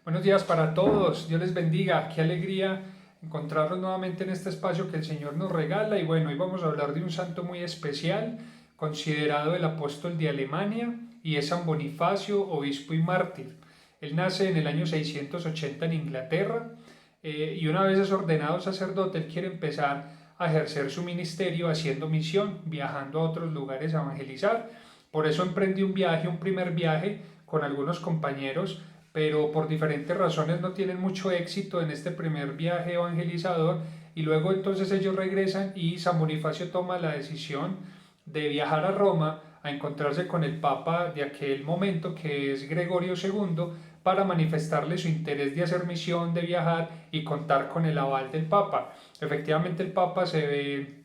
Buenos días para todos, Dios les bendiga, qué alegría encontrarnos nuevamente en este espacio que el Señor nos regala y bueno, hoy vamos a hablar de un santo muy especial, considerado el apóstol de Alemania y es San Bonifacio, obispo y mártir. Él nace en el año 680 en Inglaterra y una vez es ordenado sacerdote, él quiere empezar a ejercer su ministerio haciendo misión, viajando a otros lugares a evangelizar. Por eso emprendió un primer viaje con algunos compañeros, pero por diferentes razones no tienen mucho éxito en este primer viaje evangelizador y luego entonces ellos regresan y San Bonifacio toma la decisión de viajar a Roma a encontrarse con el Papa de aquel momento, que es Gregorio II, para manifestarle su interés de hacer misión, de viajar y contar con el aval del Papa. Efectivamente el Papa se ve,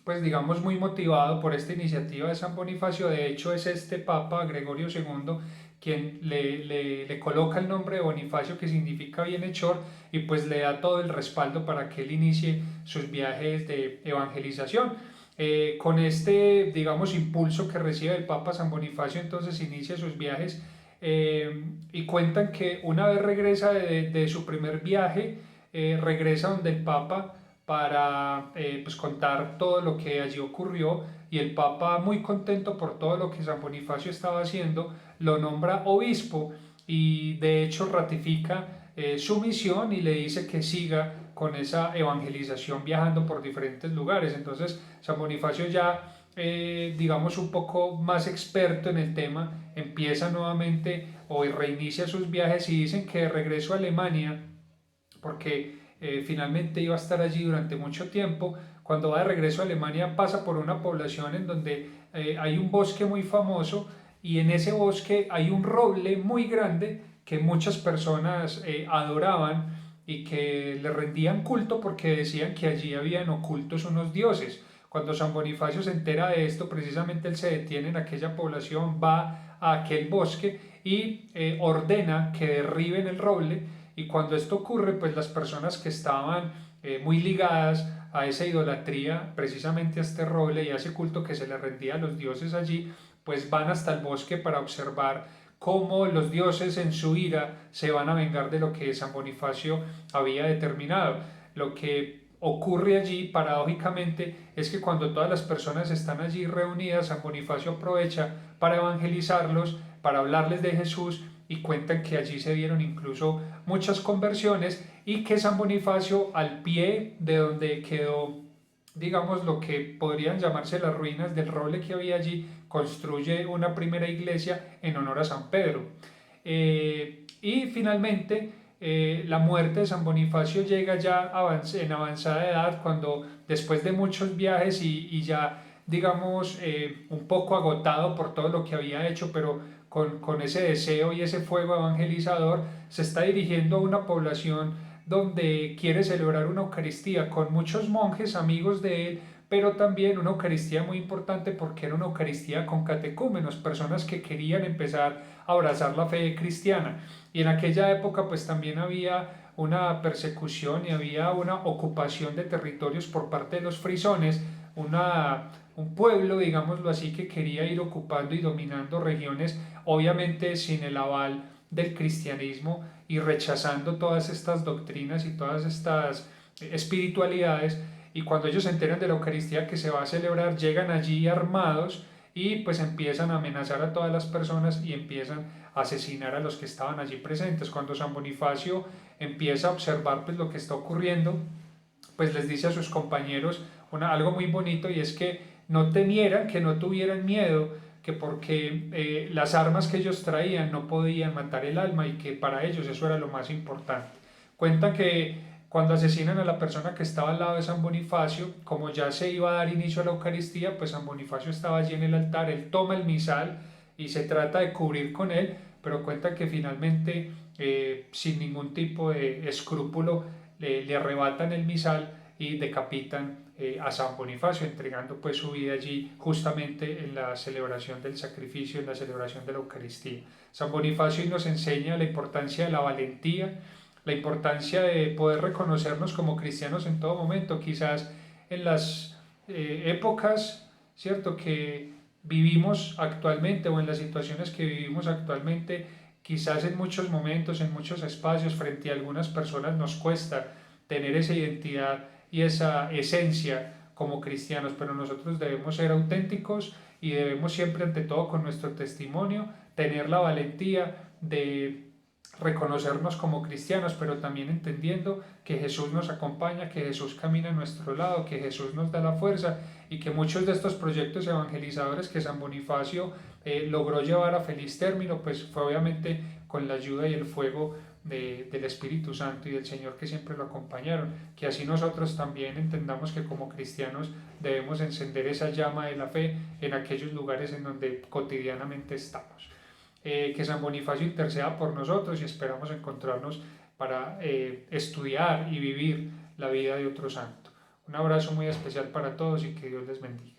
pues digamos, muy motivado por esta iniciativa de San Bonifacio. De hecho es este Papa, Gregorio II, quien le coloca el nombre de Bonifacio, que significa bienhechor, y pues le da todo el respaldo para que él inicie sus viajes de evangelización. Con este, digamos, impulso que recibe el Papa San Bonifacio, entonces inicia sus viajes y cuentan que una vez regresa de su primer viaje, regresa donde el Papa para pues contar todo lo que allí ocurrió y el Papa, muy contento por todo lo que San Bonifacio estaba haciendo, lo nombra obispo y de hecho ratifica su misión y le dice que siga con esa evangelización viajando por diferentes lugares. Entonces San Bonifacio ya, digamos, un poco más experto en el tema, empieza nuevamente o reinicia sus viajes y dicen que de regreso a Alemania, porque finalmente iba a estar allí durante mucho tiempo. Cuando va de regreso a Alemania pasa por una población en donde hay un bosque muy famoso y en ese bosque hay un roble muy grande que muchas personas adoraban y que le rendían culto porque decían que allí habían ocultos unos dioses. Cuando San Bonifacio se entera de esto, precisamente él se detiene en aquella población, va a aquel bosque y ordena que derriben el roble y cuando esto ocurre, pues las personas que estaban muy ligadas a esa idolatría, precisamente a este roble y a ese culto que se le rendía a los dioses allí, pues van hasta el bosque para observar cómo los dioses en su ira se van a vengar de lo que San Bonifacio había determinado. Lo que ocurre allí, paradójicamente, es que cuando todas las personas están allí reunidas, San Bonifacio aprovecha para evangelizarlos, para hablarles de Jesús y cuentan que allí se dieron incluso muchas conversiones y que San Bonifacio, al pie de donde quedó, digamos, lo que podrían llamarse las ruinas del roble que había allí, construye una primera iglesia en honor a San Pedro. Y finalmente la muerte de San Bonifacio llega ya en avanzada edad, cuando después de muchos viajes y ya, digamos, un poco agotado por todo lo que había hecho, pero con ese deseo y ese fuego evangelizador, se está dirigiendo a una población donde quiere celebrar una Eucaristía con muchos monjes amigos de él, pero también una Eucaristía muy importante porque era una Eucaristía con catecúmenos, personas que querían empezar a abrazar la fe cristiana. Y en aquella época pues también había una persecución y había una ocupación de territorios por parte de los frisones, un pueblo, digámoslo así, que quería ir ocupando y dominando regiones, obviamente sin el aval del cristianismo y rechazando todas estas doctrinas y todas estas espiritualidades. Y cuando ellos se enteran de la Eucaristía que se va a celebrar, llegan allí armados y pues empiezan a amenazar a todas las personas y empiezan a asesinar a los que estaban allí presentes. Cuando San Bonifacio empieza a observar pues lo que está ocurriendo, pues les dice a sus compañeros algo muy bonito, y es que no temieran, que no tuvieran miedo, que porque las armas que ellos traían no podían matar el alma y que para ellos eso era lo más importante. Cuentan que cuando asesinan a la persona que estaba al lado de San Bonifacio, como ya se iba a dar inicio a la Eucaristía, pues San Bonifacio estaba allí en el altar, él toma el misal y se trata de cubrir con él, pero cuentan que finalmente, sin ningún tipo de escrúpulo, le arrebatan el misal y decapitan a San Bonifacio, entregando pues su vida allí justamente en la celebración del sacrificio, en la celebración de la Eucaristía. San Bonifacio nos enseña la importancia de la valentía, la importancia de poder reconocernos como cristianos en todo momento, quizás en las épocas, ¿cierto?, que vivimos actualmente o en las situaciones que vivimos actualmente, quizás en muchos momentos, en muchos espacios, frente a algunas personas nos cuesta tener esa identidad y esa esencia como cristianos, pero nosotros debemos ser auténticos y debemos siempre, ante todo con nuestro testimonio, tener la valentía de reconocernos como cristianos, pero también entendiendo que Jesús nos acompaña, que Jesús camina a nuestro lado, que Jesús nos da la fuerza y que muchos de estos proyectos evangelizadores que San Bonifacio logró llevar a feliz término, pues fue obviamente con la ayuda y el fuego del Espíritu Santo y del Señor que siempre lo acompañaron, que así nosotros también entendamos que como cristianos debemos encender esa llama de la fe en aquellos lugares en donde cotidianamente estamos. Que San Bonifacio interceda por nosotros y esperamos encontrarnos para estudiar y vivir la vida de otro santo. Un abrazo muy especial para todos y que Dios les bendiga.